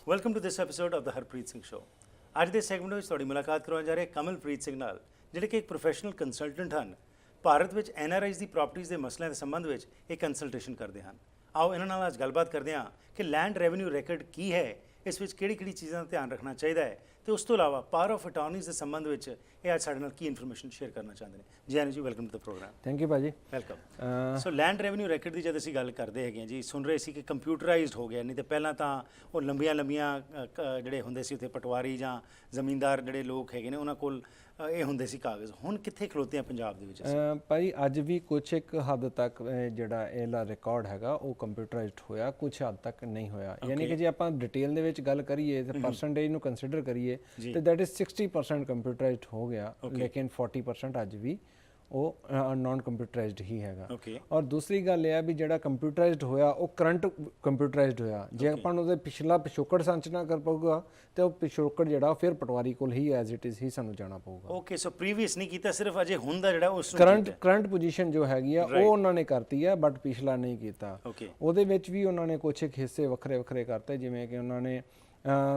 Welcome to this episode of the Harpreet Singh show. ਅੱਜ ਦੇ segment ਵਿੱਚ ਤੁਹਾਡੀ ਮੁਲਾਕਾਤ ਕਰਵਾਉਣ ਜਾ ਰਹੇ ਕਮਲਪ੍ਰੀਤ ਸਿੰਘ ਨਾਲ, ਜਿਹੜੇ ਕਿ ਇੱਕ ਪ੍ਰੋਫੈਸ਼ਨਲ ਕੰਸਲਟੈਂਟ ਹਨ। ਭਾਰਤ ਵਿੱਚ NRIs ਦੀ ਪ੍ਰਾਪਰਟੀਜ਼ ਦੇ ਮਸਲਿਆਂ ਦੇ ਸੰਬੰਧ ਵਿੱਚ ਇਹ ਕੰਸਲਟੇਸ਼ਨ ਕਰਦੇ ਹਨ। ਆਓ ਇਹਨਾਂ ਨਾਲ ਅੱਜ ਗੱਲਬਾਤ ਕਰਦੇ ਹਾਂ ਕਿ ਲੈਂਡ ਰੈਵਨਿਊ ਰੈਕਡ ਕੀ ਹੈ, ਇਸ ਵਿੱਚ ਕਿਹੜੀ ਚੀਜ਼ਾਂ ਦਾ ਧਿਆਨ ਰੱਖਣਾ ਚਾਹੀਦਾ ਹੈ, ਤੇ ਉਸ ਤੋਂ ਇਲਾਵਾ ਪਾਵਰ ਆਫ ਅਟਾਰਨੀਜ਼ ਦੇ ਸੰਬੰਧ ਵਿੱਚ ਇਹ ਅੱਜ ਸਾਡੇ ਨਾਲ ਕੀ ਇਨਫੋਰਮੇਸ਼ਨ ਸ਼ੇਅਰ ਕਰਨਾ ਚਾਹੁੰਦੇ ਨੇ। Ji Anand ji, welcome to the programme. Thank you ਭਾਜੀ, welcome. So land revenue record ਦੀ ਜਦ ਅਸੀਂ ਗੱਲ ਕਰਦੇ ਹੈਗੇ ਹਾਂ ਜੀ, ਸੁਣ ਰਹੇ ਸੀ ਕਿ ਕੰਪਿਊਟਰਾਈਜ਼ਡ ਹੋ ਗਿਆ, ਨਹੀਂ ਤਾਂ ਪਹਿਲਾਂ ਤਾਂ ਉਹ ਲੰਬੀਆਂ ਜਿਹੜੇ ਹੁੰਦੇ ਸੀ ਉੱਥੇ ਪਟਵਾਰੀ ਜਾਂ ਜ਼ਮੀਨਦਾਰ ਜਿਹੜੇ ਲੋਕ ਹੈਗੇ ਨੇ ਉਹਨਾਂ ਕੋਲ ਇਹ ਹੁੰਦੇ ਸੀ ਕਾਗਜ਼। ਹੁਣ ਕਿੱਥੇ ਖਲੋਤੇ ਆ ਪੰਜਾਬ ਦੇ ਵਿੱਚ? ਭਾਈ ਅੱਜ ਵੀ ਕੁਛ ਇੱਕ ਹੱਦ ਤੱਕ ਜਿਹੜਾ ਇਹਦਾ ਰਿਕਾਰਡ ਹੈਗਾ ਉਹ ਕੰਪਿਊਟਰਾਈਜ਼ਡ ਹੋਇਆ, ਕੁਛ ਹੱਦ ਤੱਕ ਨਹੀਂ ਹੋਇਆ। ਯਾਨੀ ਕਿ ਜੇ ਆਪਾਂ ਡਿਟੇਲ ਦੇ ਵਿੱਚ ਗੱਲ ਕਰੀਏ ਤੇ ਪਰਸੈਂਟੇਜ ਨੂੰ ਕੰਸੀਡਰ ਕਰੀਏ ਤੇ ਦੈਟ ਇਜ਼ 60% ਕੰਪਿਊਟਰਾਈਜ਼ਡ ਹੋ ਗਿਆ, ਲੇਕਿਨ 40% ਅੱਜ ਵੀ ਉਹ ਨਾਨ ਕੰਪਿਊਟਰਾਈਜ਼ਡ ਹੀ ਹੈਗਾ। ਔਰ ਦੂਸਰੀ ਗੱਲ ਇਹ ਆ ਵੀ ਜਿਹੜਾ ਕੰਪਿਊਟਰਾਈਜ਼ਡ ਹੋਇਆ ਉਹ ਕਰੰਟ ਕੰਪਿਊਟਰਾਈਜ਼ਡ ਹੋਇਆ। ਜੇ ਆਪਾਂ ਨੂੰ ਉਹਦੇ ਪਿਛਲਾ ਪਿਛੋਕੜ ਸੰਚਨਾ ਕਰ ਪਾਊਗਾ ਤੇ ਉਹ ਪਿਛੋਕੜ ਜਿਹੜਾ ਫਿਰ ਪਟਵਾਰੀ ਕੋਲ ਹੀ ਐਜ਼ ਇਟ ਇਜ਼ ਹੀ ਸਾਨੂੰ ਜਾਣਾ ਪਊਗਾ। ਓਕੇ, ਸੋ ਪ੍ਰੀਵੀਅਸ ਨਹੀਂ ਕੀਤਾ, ਸਿਰਫ ਅਜੇ ਹੁਣ ਦਾ ਜਿਹੜਾ ਉਸ ਕਰੰਟ ਪੋਜੀਸ਼ਨ ਜੋ ਹੈਗੀ ਆ ਉਹ ਉਹਨਾਂ ਨੇ ਕਰਤੀ ਹੈ, ਬਟ ਪਿਛਲਾ ਨਹੀਂ ਕੀਤਾ। ਉਹਦੇ ਵਿੱਚ ਵੀ ਉਹਨਾਂ ਨੇ ਕੁਛ ਇੱਕ ਹਿੱਸੇ ਵੱਖਰੇ ਵੱਖਰੇ ਕਰਤੇ, ਜਿਵੇਂ ਕਿ ਉਹਨਾਂ ਨੇ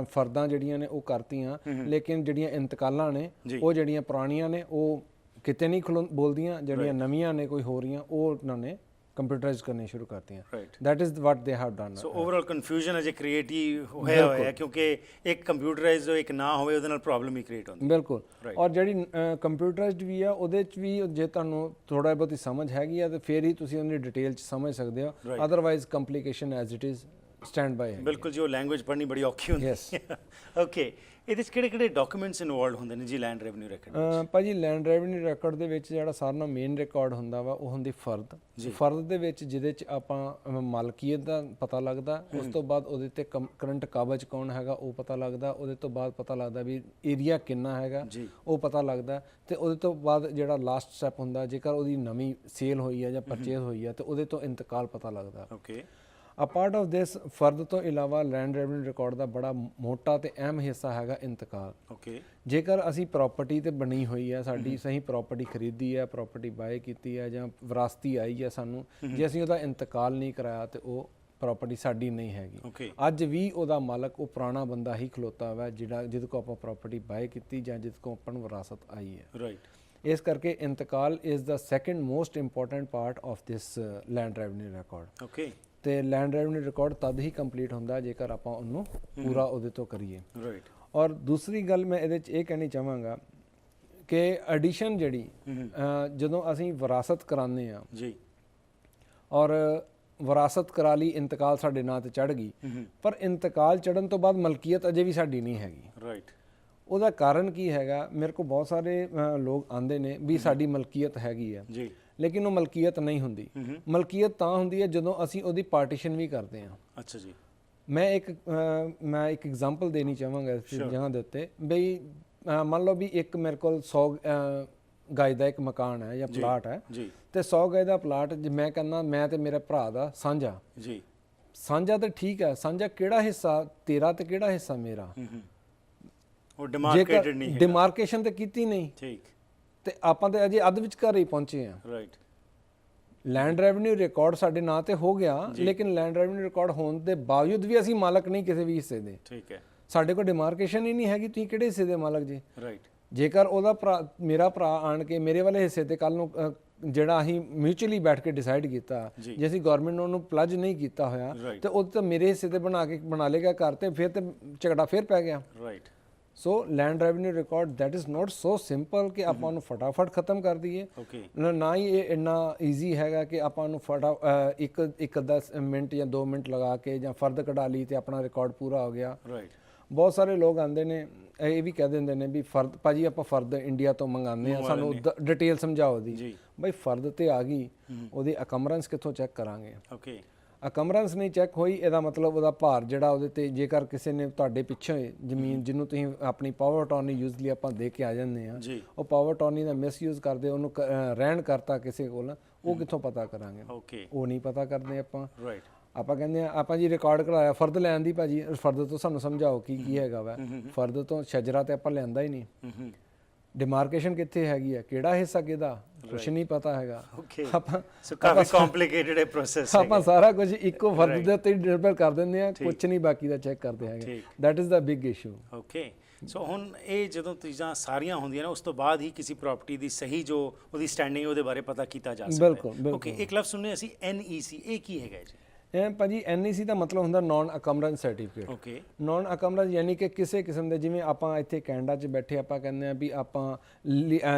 ਫਰਦਾਂ ਜਿਹੜੀਆਂ ਨੇ ਉਹ ਕਰਤੀਆਂ, ਲੇਕਿਨ ਜਿਹੜੀਆਂ ਇੰਤਕਾਲਾਂ ਨੇ ਉਹ ਜਿਹੜੀਆਂ ਪੁਰਾਣੀਆਂ ਨੇ ਉਹ ਕਿਤੇ ਨਹੀਂ ਬੋਲਦੀਆਂ, ਜਿਹੜੀਆਂ ਨਵੀਆਂ ਨੇ ਕੋਈ ਹੋ ਰਹੀਆਂ ਉਹ ਉਹਨਾਂ ਨੇ ਕੰਪਿਊਟਰਾਈਜ਼ ਕਰਨੀ ਸ਼ੁਰੂ ਕਰਤੀਆਂ। That is what they have done. So overall confusion ਅਜੇ ਕ੍ਰੀਏਟ ਹੀ ਹੋਇਆ ਹੈ, ਕਿਉਂਕਿ ਇੱਕ ਕੰਪਿਊਟਰਾਈਜ਼ ਜੋ ਇੱਕ ਨਾ ਹੋਵੇ ਉਹਦੇ ਨਾਲ ਪ੍ਰੋਬਲਮ ਹੀ ਕ੍ਰੀਏਟ ਹੁੰਦੀ। ਬਿਲਕੁਲ। ਔਰ ਜਿਹੜੀ ਕੰਪਿਊਟਰਾਈਜ਼ਡ ਵੀ ਆ ਉਹਦੇ 'ਚ ਵੀ ਜੇ ਤੁਹਾਨੂੰ ਥੋੜ੍ਹਾ ਬਹੁਤੀ ਸਮਝ ਹੈਗੀ ਆ ਤੇ ਫਿਰ ਹੀ ਤੁਸੀਂ ਉਹਦੀ ਡਿਟੇਲ 'ਚ ਸਮਝ ਸਕਦੇ ਹੋ, otherwise complication as it is stand by ਹੈ। ਬਿਲਕੁਲ ਜੀ, ਉਹ ਲੈਂਗੁਏਜ ਪੜ੍ਹਨੀ ਬੜੀ ਔਖੀ ਹੁੰਦੀ ਹੈ। ਓਕੇ, ਇਹਦੇ 'ਚ ਕਿਹੜੇ ਡਾਕੂਮੈਂਟਸ ਇਨਵੋਲਵਡ ਹੁੰਦੇ ਨੇ ਜੀ ਲੈਂਡ ਰੈਵਨਿਊ ਰੈਕਡ ਵਿੱਚ? ਭਾਜੀ ਲੈਂਡ ਰੈਵਨਿਊ ਰੈਕਡ ਦੇ ਵਿੱਚ ਜਿਹੜਾ ਸਾਰਿਆਂ ਨਾਲੋਂ ਮੇਨ ਰਿਕਾਰਡ ਹੁੰਦਾ ਵਾ ਉਹ ਹੁੰਦੀ ਫਰਦ। ਫਰਦ ਦੇ ਵਿੱਚ ਜਿਹਦੇ 'ਚ ਆਪਾਂ ਮਾਲਕੀਅਤ ਦਾ ਪਤਾ ਲੱਗਦਾ, ਉਸ ਤੋਂ ਬਾਅਦ ਉਹਦੇ ਤੇ ਕਰੰਟ ਕਾਬਜ਼ ਕੌਣ ਹੈਗਾ ਉਹ ਪਤਾ ਲੱਗਦਾ, ਉਹਦੇ ਤੋਂ ਬਾਅਦ ਪਤਾ ਲੱਗਦਾ ਵੀ ਏਰੀਆ ਕਿੰਨਾ ਹੈਗਾ ਉਹ ਪਤਾ ਲੱਗਦਾ, ਤੇ ਉਹਦੇ ਤੋਂ ਬਾਅਦ ਜਿਹੜਾ ਲਾਸਟ ਸਟੈਪ ਹੁੰਦਾ ਜੇਕਰ ਉਹਦੀ ਨਵੀਂ ਸੇਲ ਹੋਈ ਹੈ ਜਾਂ ਪਰਚੇਜ਼ ਹੋਈ ਹੈ ਤੇ ਉਹਦੇ ਤੋਂ ਇੰਤਕਾਲ ਪਤਾ ਲੱਗਦਾ। Okay, a part of this ਫਰਦ ਤੋਂ ਇਲਾਵਾ ਲੈਂਡ ਰੈਵਨਿਊ ਰਿਕਾਰਡ ਦਾ ਬੜਾ ਮੋਟਾ ਤੇ ਅਹਿਮ ਹਿੱਸਾ ਹੈਗਾ ਇੰਤਕਾਲ। ਓਕੇ, ਜੇਕਰ ਅਸੀਂ ਪ੍ਰਾਪਰਟੀ ਤੇ ਬਣੀ ਹੋਈ ਹੈ, ਸਾਡੀ ਸਹੀ ਪ੍ਰਾਪਰਟੀ ਖਰੀਦੀ ਹੈ, ਪ੍ਰਾਪਰਟੀ ਬਾਏ ਕੀਤੀ ਹੈ ਜਾਂ ਵਿਰਾਸਤੀ ਆਈ ਹੈ ਸਾਨੂੰ, ਜੇ ਅਸੀਂ ਉਹਦਾ ਇੰਤਕਾਲ ਨਹੀਂ ਕਰਾਇਆ ਤੇ ਉਹ ਪ੍ਰਾਪਰਟੀ ਸਾਡੀ ਨਹੀਂ ਹੈਗੀ। ਅੱਜ ਵੀ ਉਹਦਾ ਮਾਲਕ ਉਹ ਪੁਰਾਣਾ ਬੰਦਾ ਹੀ ਖਲੋਤਾ ਵਾ ਜਿਹੜਾ ਜਿਹਦੇ ਕੋਲ ਆਪਾਂ ਪ੍ਰਾਪਰਟੀ ਬਾਏ ਕੀਤੀ ਜਾਂ ਜਿਹਦੇ ਕੋਲ ਆਪਾਂ ਨੂੰ ਵਿਰਾਸਤ ਆਈ ਹੈ। ਰਾਈਟ। ਇਸ ਕਰਕੇ ਇੰਤਕਾਲ is the second most important part of this land revenue record. Okay, ਤੇ ਲੈਂਡ ਰੈਵਨਿਊ ਰਿਕਾਰਡ ਤਦ ਹੀ ਕੰਪਲੀਟ ਹੁੰਦਾ ਜੇਕਰ ਆਪਾਂ ਉਹਨੂੰ ਪੂਰਾ ਉਹਦੇ ਤੋਂ ਕਰੀਏ। ਰਾਈਟ। ਔਰ ਦੂਸਰੀ ਗੱਲ ਮੈਂ ਇਹਦੇ 'ਚ ਇਹ ਕਹਿਣੀ ਚਾਹਾਂਗਾ ਕਿ ਐਡੀਸ਼ਨ ਜਿਹੜੀ ਜਦੋਂ ਅਸੀਂ ਵਿਰਾਸਤ ਕਰਾਉਂਦੇ ਹਾਂ ਜੀ, ਔਰ ਵਿਰਾਸਤ ਕਰਾ ਲਈ, ਇੰਤਕਾਲ ਸਾਡੇ ਨਾਂ ਤੇ ਚੜ੍ਹ ਗਈ, ਪਰ ਇੰਤਕਾਲ ਚੜ੍ਹਨ ਤੋਂ ਬਾਅਦ ਮਲਕੀਅਤ ਅਜੇ ਵੀ ਸਾਡੀ ਨਹੀਂ ਹੈਗੀ। ਰਾਈਟ। ਉਹਦਾ ਕਾਰਨ ਕੀ ਹੈਗਾ? ਮੇਰੇ ਕੋਲ ਬਹੁਤ ਸਾਰੇ ਲੋਕ ਆਉਂਦੇ ਨੇ ਵੀ ਸਾਡੀ ਮਲਕੀਅਤ ਹੈਗੀ ਆ ਜੀ, ਲੇਕਿਨ ਉਹ ਮਲਕੀਅਤ ਨਹੀਂ ਹੁੰਦੀ। ਮਲਕੀਅਤ ਤਾਂ ਹੁੰਦੀ ਹੈ ਜਦੋਂ ਅਸੀਂ ਉਹਦੀ ਪਾਰਟੀਸ਼ਨ ਵੀ ਕਰਦੇ ਹਾਂ। ਅੱਛਾ ਜੀ। ਮੈਂ ਇੱਕ ਐਗਜ਼ਾਮਪਲ ਦੇਣੀ ਚਾਹਾਂਗਾ ਇਸ ਜਗ੍ਹਾ ਦੇ ਉੱਤੇ। ਬਈ ਮੰਨ ਲਓ ਵੀ ਇੱਕ ਮੇਰੇ ਕੋਲ 100 ਗਜ ਦਾ ਇੱਕ ਮਕਾਨ ਹੈ ਜਾਂ ਪਲਾਟ ਹੈ ਤੇ 100 ਗਜ ਦਾ ਪਲਾਟ ਮੈਂ ਕਹਿੰਦਾ ਮੈਂ ਤੇ ਮੇਰੇ ਭਰਾ ਦਾ ਸਾਂਝਾ ਜੀ। ਸਾਂਝਾ ਤਾਂ ਠੀਕ ਹੈ, ਸਾਂਝਾ ਕਿਹੜਾ ਹਿੱਸਾ ਤੇਰਾ ਤੇ ਕਿਹੜਾ ਹਿੱਸਾ ਮੇਰਾ? ਉਹ ਡਿਮਾਰਕੇਟਡ ਨਹੀਂ, ਡਿਮਾਰਕੇਸ਼ਨ ਤੇ ਕੀਤੀ ਨਹੀਂ। ਠੀਕ। ਤੇ ਆਪਾਂ ਤੇ ਅਜੇ ਅੱਧ ਵਿਚਕਾਰ ਹੀ ਪਹੁੰਚੇ ਆ। ਰਾਈਟ। ਲੈਂਡ ਰੈਵਨਿਊ ਰਿਕਾਰਡ ਸਾਡੇ ਨਾਂ ਤੇ ਹੋ ਗਿਆ, ਲੇਕਿਨ ਲੈਂਡ ਰੈਵਨਿਊ ਰਿਕਾਰਡ ਹੋਣ ਦੇ ਬਾਵਜੂਦ ਵੀ ਅਸੀਂ ਮਾਲਕ ਨਹੀਂ ਕਿਸੇ ਵੀ ਹਿੱਸੇ ਦੇ। ਠੀਕ ਹੈ। ਸਾਡੇ ਕੋਲ ਡਿਮਾਰਕੇਸ਼ਨ ਹੀ ਨਹੀਂ ਹੈਗੀ, ਤੁਸੀਂ ਕਿਹੜੇ ਹਿੱਸੇ ਦੇ ਮਾਲਕ ਜੀ? ਰਾਈਟ। ਜੇਕਰ ਉਹਦਾ ਭਰਾ, ਮੇਰਾ ਭਰਾ ਆਣ ਕੇ ਮੇਰੇ ਵਾਲੇ ਹਿੱਸੇ ਤੇ ਕੱਲ ਨੂੰ ਜਿਹੜਾ ਅਸੀਂ ਮਿਊਚੁਅਲੀ ਬੈਠ ਕੇ ਡਿਸਾਈਡ ਕੀਤਾ, ਜੇ ਅਸੀਂ ਗਵਰਨਮੈਂਟ ਨੂੰ ਉਹਨੂੰ ਪਲੱਜ ਨਹੀਂ ਕੀਤਾ ਹੋਇਆ ਤੇ ਉਹ ਤਾਂ ਮੇਰੇ ਹਿੱਸੇ ਤੇ ਬਣਾ ਲੇਗਾ ਘਰ, ਤੇ ਫਿਰ ਤੇ ਝਗੜਾ ਫਿਰ ਪੈ ਗਿਆ। Right. So land revenue record that is not so simple ਕਿ ਆਪਾਂ ਉਹਨੂੰ ਫਟਾਫਟ ਖਤਮ ਕਰ ਦਈਏ। ਨਾ ਹੀ ਇਹ ਇੰਨਾ ਈਜ਼ੀ ਹੈਗਾ ਕਿ ਆਪਾਂ ਉਹਨੂੰ ਇੱਕ 10 ਮਿੰਟ ਜਾਂ 2 ਮਿੰਟ ਲਗਾ ਕੇ ਜਾਂ ਫਰਦ ਕਢਾ ਲਈ ਤੇ ਆਪਣਾ ਰਿਕਾਰਡ ਪੂਰਾ ਹੋ ਗਿਆ। ਬਹੁਤ ਸਾਰੇ ਲੋਕ ਆਉਂਦੇ ਨੇ ਇਹ ਵੀ ਕਹਿ ਦਿੰਦੇ ਨੇ ਵੀ ਫਰਦ ਭਾਜੀ ਆਪਾਂ ਫਰਦ ਇੰਡੀਆ ਤੋਂ ਮੰਗਾਉਂਦੇ ਆ, ਸਾਨੂੰ ਡਿਟੇਲ ਸਮਝਾਓ ਦੀ। ਬਈ ਫਰਦ ਤੇ ਆ ਗਈ, ਉਹਦੀ ਅਕਮਰੈਂਸ ਕਿੱਥੋਂ ਚੈੱਕ ਕਰਾਂਗੇ? ਓਕੇ, ਅਕਮਰੈਂਸ ਨਹੀਂ ਚੈੱਕ ਹੋਈ, ਇਹਦਾ ਮਤਲਬ ਉਹਦਾ ਭਾਰ ਜਿਹੜਾ ਉਹਦੇ ਤੇ, ਜੇਕਰ ਕਿਸੇ ਨੇ ਤੁਹਾਡੇ ਪਿੱਛੇ ਜ਼ਮੀਨ ਜਿਹਨੂੰ ਤੁਸੀਂ ਆਪਣੀ ਪਾਵਰ ਅਟਾਰਨੀ ਯੂਜ਼ਲੀ ਆਪਾਂ ਦੇ ਕੇ ਆ ਜਾਂਦੇ ਆ, ਉਹ ਪਾਵਰ ਅਟਾਰਨੀ ਦਾ ਮਿਸਯੂਜ਼ ਕਰਦੇ, ਉਹਨੂੰ ਰਹਿਣ ਕਰਤਾ ਕਿਸੇ ਕੋਲ, ਉਹ ਕਿੱਥੋਂ ਪਤਾ ਕਰਾਂਗੇ? ਉਹ ਨਹੀਂ ਪਤਾ ਕਰਦੇ ਆਪਾਂ। ਆਪਾਂ ਕਹਿੰਦੇ ਆ ਆਪਾਂ ਜੀ ਰਿਕਾਰਡ ਕਰਾਇਆ ਫਰਦ ਲੈਣ ਦੀ ਭਾਜੀ, ਫਰਦ ਤੋਂ ਸਾਨੂੰ ਸਮਝਾਓ ਕੀ ਹੈਗਾ ਵਾ। ਫਰਦ ਤੋਂ ਸ਼ਜਰਾ ਤੇ ਆਪਾਂ ਲੈਂਦਾ ਹੀ ਨਹੀਂ। ਡਿਮਾਰਕੇਸ਼ਨ ਕਿੱਥੇ ਹੈਗੀ ਆ, ਕਿਹੜਾ ਹਿੱਸਾ ਕਿਹਦਾ, ਕੁਛ ਨਹੀਂ ਪਤਾ ਹੈਗਾ। ਆਪਾਂ ਕਾਫੀ ਕੰਪਲਿਕੇਟਡ ਹੈ ਪ੍ਰੋਸੈਸ। ਆਪਾਂ ਸਾਰਾ ਕੁਝ ਇੱਕੋ ਫਰਦ ਦੇ ਉੱਤੇ ਨਿਰਭਰ ਕਰ ਦਿੰਦੇ ਆ, ਕੁਛ ਨਹੀਂ ਬਾਕੀ ਦਾ ਚੈੱਕ ਕਰਦੇ ਹੈਗੇ। That is the big issue. Okay, so ਹੁਣ ਇਹ ਜਦੋਂ ਚੀਜ਼ਾਂ ਸਾਰੀਆਂ ਹੁੰਦੀਆਂ ਨੇ ਉਸ ਤੋਂ ਬਾਅਦ ਹੀ ਕਿਸੇ ਪ੍ਰਾਪਰਟੀ ਦੀ ਸਹੀ ਜੋ ਉਹਦੀ ਸਟੈਂਡਿੰਗ ਉਹਦੇ ਬਾਰੇ ਪਤਾ ਕੀਤਾ ਜਾ ਸਕਦਾ ਹੈ। ਬਿਲਕੁਲ। ਓਕੇ, ਇੱਕ ਲਫ਼ਜ਼ ਸੁਣਨੇ ਅਸੀਂ NEC, ਇਹ ਕੀ ਹੈਗਾ ਜੀ? ਇਹ ਭਾਜੀ NEC ਦਾ ਮਤਲਬ ਹੁੰਦਾ ਨਾਨ ਅਕਮਰੈਂਸ ਸਰਟੀਫਿਕੇਟ। ਓਕੇ, ਨਾਨ ਅਕਮਰੈਂਸ ਯਾਨੀ ਕਿ ਕਿਸੇ ਕਿਸਮ ਦੇ, ਜਿਵੇਂ ਆਪਾਂ ਇੱਥੇ ਕੈਨੇਡਾ 'ਚ ਬੈਠੇ ਆਪਾਂ ਕਹਿੰਦੇ ਆ ਵੀ ਆਪਾਂ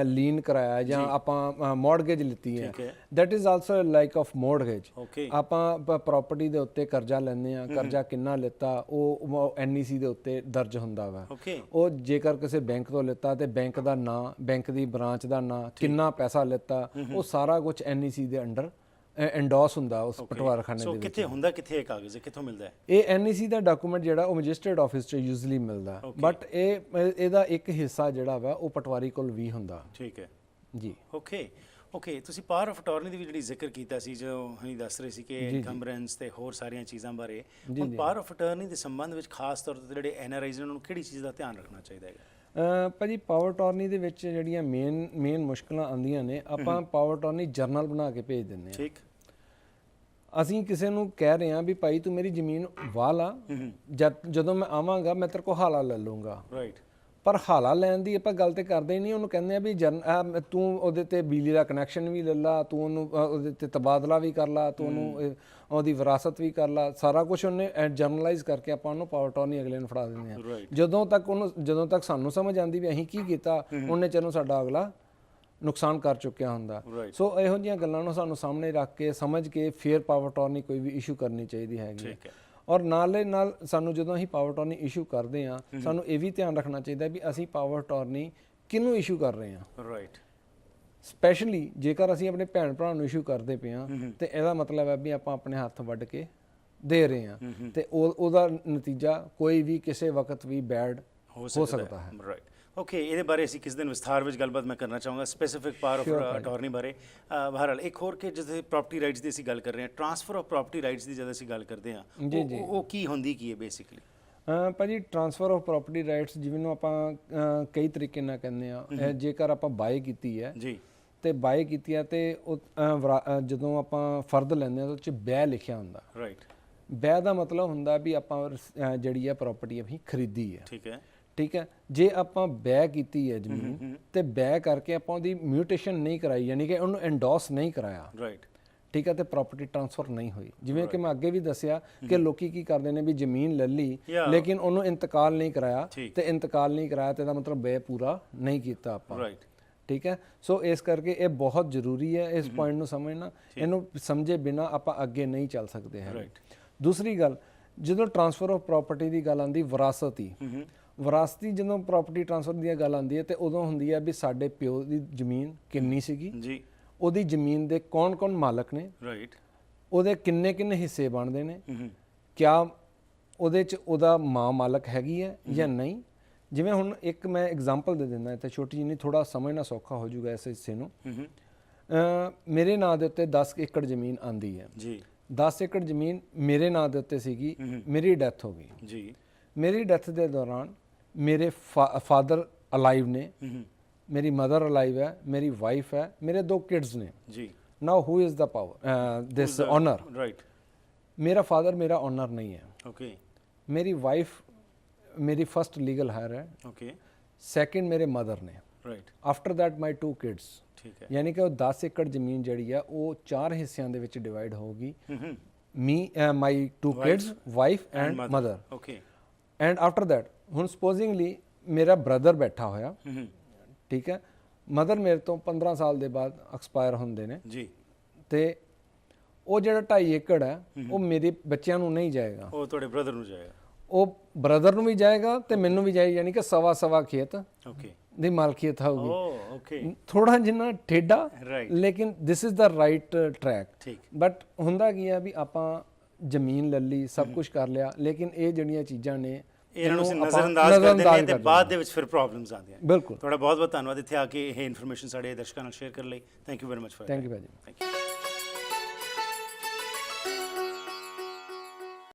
ਲੀਨ ਕਰਾਇਆ ਜਾਂ ਆਪਾਂ ਮੌਰਗੇਜ ਲਿੱਤੀ ਹੈ, that is also like of mortgage. ਆਪਾਂ ਪ੍ਰਾਪਰਟੀ ਦੇ ਉੱਤੇ ਕਰਜ਼ਾ ਲੈਂਦੇ ਆ, ਕਰਜ਼ਾ ਕਿੰਨਾ ਲਿੱਤਾ ਉਹ NEC ਦੇ ਉੱਤੇ ਦਰਜ ਹੁੰਦਾ ਵਾ। ਉਹ ਜੇਕਰ ਕਿਸੇ ਬੈਂਕ ਤੋਂ ਲਿੱਤਾ ਤੇ ਬੈਂਕ ਦਾ ਨਾਂ, ਬੈਂਕ ਦੀ ਬ੍ਰਾਂਚ ਦਾ ਨਾਂ, ਕਿੰਨਾ ਪੈਸਾ ਲਿੱਤਾ, ਉਹ ਸਾਰਾ ਕੁਝ NEC ਦੇ ਅੰਡਰ ਐਂਡੋਸ ਹੁੰਦਾ ਉਸ ਪਟਵਾਰਖਾਨੇ ਦੇ ਵਿੱਚ। ਸੋ ਕਿੱਥੇ ਹੁੰਦਾ, ਕਿੱਥੇ ਇਹ ਕਾਗਜ਼ ਕਿੱਥੋਂ ਮਿਲਦਾ ਹੈ? ਇਹ NEC ਦਾ ਡਾਕੂਮੈਂਟ ਜਿਹੜਾ ਉਹ ਮੈਜਿਸਟਰੇਟ ਆਫਿਸ 'ਚ ਯੂਜ਼ਲੀ ਮਿਲਦਾ, ਬਟ ਇਹਦਾ ਇੱਕ ਹਿੱਸਾ ਜਿਹੜਾ ਵਾ ਉਹ ਪਟਵਾਰੀ ਕੋਲ ਵੀ ਹੁੰਦਾ। ਠੀਕ ਹੈ ਜੀ। ਓਕੇ, ਤੁਸੀਂ ਪਾਵਰ ਆਫ ਅਟਾਰਨੀ ਦੀ ਵੀ ਜਿਹੜੀ ਜ਼ਿਕਰ ਕੀਤਾ ਸੀ, ਜੋ ਅਸੀਂ ਦੱਸ ਰਹੇ ਸੀ ਕਿ ਇਨਕੰਬਰੈਂਸ ਤੇ ਹੋਰ ਸਾਰੀਆਂ ਚੀਜ਼ਾਂ ਬਾਰੇ, ਹੁਣ ਪਾਵਰ ਆਫ ਅਟਾਰਨੀ ਦੇ ਸੰਬੰਧ ਵਿੱਚ ਖਾਸ ਤੌਰ ਤੇ ਜਿਹੜੇ NRIs ਨੇ ਉਹਨਾਂ ਨੂੰ ਕਿਹੜੀ ਚੀਜ਼ ਦਾ ਧਿਆਨ ਰੱਖਣਾ ਚਾਹੀਦਾ ਹੈ? ਭਾਜੀ ਪਾਵਰ ਟੌਰਨੀ ਦੇ ਵਿੱਚ ਜਿਹੜੀਆਂ ਮੇਨ ਮੁਸ਼ਕਲਾਂ ਆਉਂਦੀਆਂ ਨੇ, ਆਪਾਂ ਪਾਵਰ ਟੌਰਨੀ ਜਰਨਲ ਬਣਾ ਕੇ ਭੇਜ ਦਿੰਦੇ ਹਾਂ। ਠੀਕ, ਅਸੀਂ ਕਿਸੇ ਨੂੰ ਕਹਿ ਰਹੇ ਹਾਂ ਵੀ ਭਾਈ ਤੂੰ ਮੇਰੀ ਜ਼ਮੀਨ ਵਾਹ ਲਾ, ਜਦੋਂ ਮੈਂ ਆਵਾਂਗਾ ਮੈਂ ਤੇਰੇ ਕੋਲ ਹਾਲਾ ਲੈ ਲੂੰਗਾ। ਰਾਈਟ, ਪਰ ਹਾਲਾ ਲੈਣ ਦੀ ਆਪਾਂ ਗੱਲ ਤੇ ਕਰਦੇ ਹੀ ਨਹੀਂ। ਉਹਨੂੰ ਕਹਿੰਦੇ ਆ ਵੀ ਤੂੰ ਉਹਦੇ ਤੇ ਬਿਜਲੀ ਦਾ ਕਨੈਕਸ਼ਨ ਵੀ ਲੈ ਲਾ, ਤੂੰ ਉਹਨੂੰ ਉਹਦੇ ਤੇ ਤਬਾਦਲਾ ਵੀ ਕਰ ਲਾ, ਤੂੰ ਉਹਨੂੰ ਉਹਦੀ ਵਿਰਾਸਤ ਵੀ ਕਰ ਲਾ, ਸਾਰਾ ਕੁਝ ਉਹਨੇ ਜਰਨਲਾਈਜ਼ ਕਰਕੇ ਆਪਾਂ ਉਹਨੂੰ ਪਾਵਰ ਟੌਰਨੀ ਅਗਲੇ ਨੂੰ ਫੜਾ ਦਿੰਦੇ ਹਾਂ। ਜਦੋਂ ਤੱਕ ਸਾਨੂੰ ਸਮਝ ਆਉਂਦੀ ਵੀ ਅਸੀਂ ਕੀ ਕੀਤਾ, ਉਹਨੇ ਚਿਰ ਨੂੰ ਸਾਡਾ ਅਗਲਾ ਨੁਕਸਾਨ ਕਰ ਚੁੱਕਿਆ ਹੁੰਦਾ। ਸੋ ਇਹੋ ਜਿਹੀਆਂ ਗੱਲਾਂ ਨੂੰ ਸਾਨੂੰ ਸਾਹਮਣੇ ਰੱਖ ਕੇ ਸਮਝ ਕੇ ਫਿਰ ਪਾਵਰ ਟੌਰਨੀ ਕੋਈ ਵੀ ਇਸ਼ੂ ਕਰਨੀ ਚਾਹੀਦੀ ਹੈਗੀ। ਔਰ ਨਾਲ ਸਾਨੂੰ ਜਦੋਂ ਅਸੀਂ ਪਾਵਰ ਟੌਰਨੀ ਇਸ਼ੂ ਕਰਦੇ ਹਾਂ, ਸਾਨੂੰ ਇਹ ਵੀ ਧਿਆਨ ਰੱਖਣਾ ਚਾਹੀਦਾ ਵੀ ਅਸੀਂ ਪਾਵਰ ਟੌਰਨੀ ਕਿਹਨੂੰ ਇਸ਼ੂ ਕਰ ਰਹੇ ਹਾਂ। ਰਾਈਟ, ਸਪੈਸ਼ਲੀ ਜੇਕਰ ਅਸੀਂ ਆਪਣੇ ਭੈਣ ਭਰਾ ਨੂੰ ਇਸ਼ੂ ਕਰਦੇ ਪਏ ਹਾਂ ਤੇ ਇਹਦਾ ਮਤਲਬ ਹੈ ਵੀ ਆਪਾਂ ਆਪਣੇ ਹੱਥ ਵੱਢ ਕੇ ਦੇ ਰਹੇ ਹਾਂ ਤੇ ਉਹਦਾ ਨਤੀਜਾ ਕੋਈ ਵੀ ਕਿਸੇ ਵਕਤ ਵੀ ਬੈਡ ਹੋ ਸਕਦਾ ਹੈ। ਰਾਈਟ, ਓਕੇ, ਇਹਦੇ ਬਾਰੇ ਅਸੀਂ ਕਿਸ ਦਿਨ ਵਿਸਥਾਰ ਵਿੱਚ ਗੱਲਬਾਤ ਮੈਂ ਕਰਨਾ ਚਾਹਾਂਗਾ, ਸਪੈਸੀਫਿਕ ਪਾਵਰ ਆਫ ਅਟਾਰਨੀ ਬਾਰੇ। ਬਹਰਹਾਲ ਇੱਕ ਹੋਰ ਕਿ ਜਿੱਥੇ ਪ੍ਰਾਪਰਟੀ ਰਾਈਟਸ ਦੀ ਅਸੀਂ ਗੱਲ ਕਰ ਰਹੇ ਹਾਂ, ਟ੍ਰਾਂਸਫਰ ਆਫ ਪ੍ਰਾਪਰਟੀ ਰਾਈਟਸ ਦੀ ਜਦ ਅਸੀਂ ਗੱਲ ਕਰਦੇ ਹਾਂ, ਉਹ ਕੀ ਹੁੰਦੀ ਕੀ ਹੈ ਬੇਸਿਕਲੀ? ਭਾਜੀ ਟ੍ਰਾਂਸਫਰ ਆਫ ਪ੍ਰਾਪਰਟੀ ਰਾਈਟਸ ਜਿਵੇਂ ਨੂੰ ਆਪਾਂ ਕਈ ਤਰੀਕੇ ਨਾਲ ਕਹਿੰਦੇ ਆ। ਜੇਕਰ ਆਪਾਂ ਬਾਏ ਕੀਤੀ ਹੈ ਜੀ ਤੇ ਬਾਏ ਕੀਤੀ ਹੈ ਤੇ ਜਦੋਂ ਆਪਾਂ ਫਰਦ ਲੈਂਦੇ ਹਾਂ ਉਹਦੇ 'ਚ ਬੈ ਲਿਖਿਆ ਹੁੰਦਾ। ਰਾਈਟ, ਬੈ ਦਾ ਮਤਲਬ ਹੁੰਦਾ ਵੀ ਆਪਾਂ ਜਿਹੜੀ ਹੈ ਪ੍ਰਾਪਰਟੀ ਅਸੀਂ ਖਰੀਦੀ ਹੈ। ਠੀਕ ਹੈ, ਜੇ ਆਪਾਂ ਬੈ ਕੀਤੀ ਹੈ ਜ਼ਮੀਨ ਤੇ ਬੈ ਕਰਕੇ ਆਪਾਂ ਉਹਦੀ ਮਿਊਟੇਸ਼ਨ ਨਹੀਂ ਕਰਾਈ, ਯਾਨੀ ਕਿ ਉਹਨੂੰ ਐਂਡੋਸ ਨਹੀਂ ਕਰਾਇਆ, ਰਾਈਟ, ਠੀਕ ਹੈ, ਤੇ ਪ੍ਰਾਪਰਟੀ ਟ੍ਰਾਂਸਫਰ ਨਹੀਂ ਹੋਈ। ਜਿਵੇਂ ਕਿ ਮੈਂ ਅੱਗੇ ਵੀ ਦੱਸਿਆ ਕਿ ਲੋਕੀ ਕੀ ਕਰਦੇ ਨੇ ਵੀ ਜ਼ਮੀਨ ਲੈ ਲਈ ਲੇਕਿਨ ਉਹਨੂੰ ਇੰਤਕਾਲ ਨਹੀਂ ਕਰਾਇਆ, ਤੇ ਇੰਤਕਾਲ ਨਹੀਂ ਕਰਾਇਆ ਤੇ ਇਹਦਾ ਮਤਲਬ ਬੈ ਪੂਰਾ ਨਹੀਂ ਕੀਤਾ ਆਪਾਂ। ਰਾਈਟ, ਠੀਕ ਹੈ। ਸੋ ਇਸ ਕਰਕੇ ਇਹ ਬਹੁਤ ਜ਼ਰੂਰੀ ਹੈ ਇਸ ਪੁਆਇੰਟ ਨੂੰ ਸਮਝਣਾ, ਇਹਨੂੰ ਸਮਝੇ ਬਿਨਾ ਆਪਾਂ ਅੱਗੇ ਨਹੀਂ ਚੱਲ ਸਕਦੇ ਹੈ। ਦੂਸਰੀ ਗੱਲ, ਜਦੋਂ ਟ੍ਰਾਂਸਫਰ ਆਫ ਪ੍ਰਾਪਰਟੀ ਦੀ ਗੱਲ ਆਉਂਦੀ, ਵਿਰਾਸਤੀ ਜਦੋਂ ਪ੍ਰਾਪਰਟੀ ਟ੍ਰਾਂਸਫਰ ਦੀ ਗੱਲ ਆਉਂਦੀ ਹੈ ਤੇ ਉਦੋਂ ਹੁੰਦੀ ਹੈ ਵੀ ਸਾਡੇ ਪਿਓ ਦੀ ਜ਼ਮੀਨ ਕਿੰਨੀ ਸੀਗੀ ਜੀ, ਉਹਦੀ ਜ਼ਮੀਨ ਦੇ ਕੌਣ ਮਾਲਕ ਨੇ, ਰਾਈਟ, ਉਹਦੇ ਕਿੰਨੇ ਹਿੱਸੇ ਬਣਦੇ ਨੇ, ਕਿਆ ਉਹਦੇ 'ਚ ਉਹਦਾ ਮਾਂ ਮਾਲਕ ਹੈਗੀ ਹੈ ਜਾਂ ਨਹੀਂ। ਜਿਵੇਂ ਹੁਣ ਇੱਕ ਮੈਂ ਐਗਜ਼ਾਮਪਲ ਦੇ ਦਿੰਦਾ ਇੱਥੇ ਛੋਟੀ ਜਿਹੀ, ਥੋੜਾ ਸਮਝਣਾ ਸੌਖਾ ਹੋ ਜਾਊਗਾ ਇਸ ਹਿੱਸੇ ਨੂੰ। ਮੇਰੇ ਨਾਂ ਦੇ ਉੱਤੇ 10 ਏਕੜ ਜ਼ਮੀਨ ਆਂਦੀ ਹੈ ਜੀ, 10 ਏਕੜ ਜ਼ਮੀਨ ਮੇਰੇ ਨਾਂ ਦੇ ਉੱਤੇ ਸੀਗੀ, ਮੇਰੀ ਡੈਥ ਹੋ ਗਈ ਜੀ। ਮੇਰੀ ਡੈਥ ਦੇ ਦੌਰਾਨ ਮੇਰੇ ਫਾਦਰ ਅਲਾਈਵ ਨੇ, ਮੇਰੀ ਮਦਰ ਅਲਾਈਵ ਹੈ, ਮੇਰੀ ਵਾਈਫ ਹੈ, ਮੇਰੇ 2 ਕਿਡਸ ਨੇ ਜੀ। Now who is the power this owner? Right, ਮੇਰਾ ਫਾਦਰ ਮੇਰਾ ਓਨਰ ਨਹੀਂ ਹੈ। ਓਕੇ, ਮੇਰੀ ਵਾਈਫ ਮੇਰੀ ਫਸਟ ਲੀਗਲ ਹਾਇਰ ਹੈ। ਓਕੇ, ਸੈਕਿੰਡ ਮੇਰੇ ਮਦਰ ਨੇ। Right, after that my 2 kids. ਠੀਕ ਹੈ, ਯਾਨੀ ਕਿ ਉਹ 10 ਏਕੜ ਜ਼ਮੀਨ ਜਿਹੜੀ ਆ ਉਹ 4 ਹਿੱਸਿਆਂ ਦੇ ਵਿੱਚ ਡਿਵਾਈਡ ਹੋਊਗੀ। ਮਾਈ 2 kids, wife and mother. Okay, and after that ਹੁਣ ਸਪੋਜ਼ਿੰਗਲੀ ਮੇਰਾ ਬ੍ਰਦਰ ਬੈਠਾ ਹੋਇਆ, ਠੀਕ ਹੈ, ਮਦਰ ਮੇਰੇ ਤੋਂ 15 ਸਾਲ ਦੇ ਬਾਅਦ ਐਕਸਪਾਇਰ ਹੁੰਦੇ ਨੇ ਜੀ, ਤੇ ਉਹ ਜਿਹੜਾ 2.5 ਏਕੜ ਹੈ ਉਹ ਮੇਰੇ ਬੱਚਿਆਂ ਨੂੰ ਨਹੀਂ ਜਾਏਗਾ, ਉਹ ਤੁਹਾਡੇ ਬ੍ਰਦਰ ਨੂੰ ਜਾਏਗਾ। ਉਹ ਬ੍ਰਦਰ ਨੂੰ ਵੀ ਜਾਏਗਾ ਤੇ ਮੈਨੂੰ ਵੀ ਜਾਏਗਾ, ਯਾਨੀ ਕਿ ਸਵਾ ਖੇਤ ਦੀ ਮਾਲਕੀਅਤ ਹੋਊਗੀ। ਥੋੜਾ ਜਿੰਨਾ ਠੇਡਾ, ਲੇਕਿਨ this is the right track. But ਹੁੰਦਾ ਕੀ ਆ ਵੀ ਆਪਾਂ ਜ਼ਮੀਨ ਲੈ ਲਈ, ਸਭ ਕੁਝ ਕਰ ਲਿਆ, ਲੇਕਿਨ ਇਹ ਜਿਹੜੀਆਂ ਚੀਜ਼ਾਂ ਨੇ ਇਹਨਾਂ ਨੂੰ ਨਜ਼ਰਅੰਦਾਜ਼ ਕਰਦੇ ਨੇ ਤੇ ਬਾਅਦ ਦੇ ਵਿੱਚ ਫਿਰ ਪ੍ਰੋਬਲਮਸ ਆਉਂਦੀਆਂ। ਬਿਲਕੁਲ, ਤੁਹਾਡਾ ਬਹੁਤ ਬਹੁਤ ਧੰਨਵਾਦ ਇੱਥੇ ਆ ਕੇ ਇਹ ਇਨਫੋਰਮੇਸ਼ਨ ਸਾਡੇ ਦਰਸ਼ਕਾਂ ਨਾਲ ਸ਼ੇਅਰ ਕਰਨ ਲਈ। Thank you very much for. Thank you ਭਾਜੀ।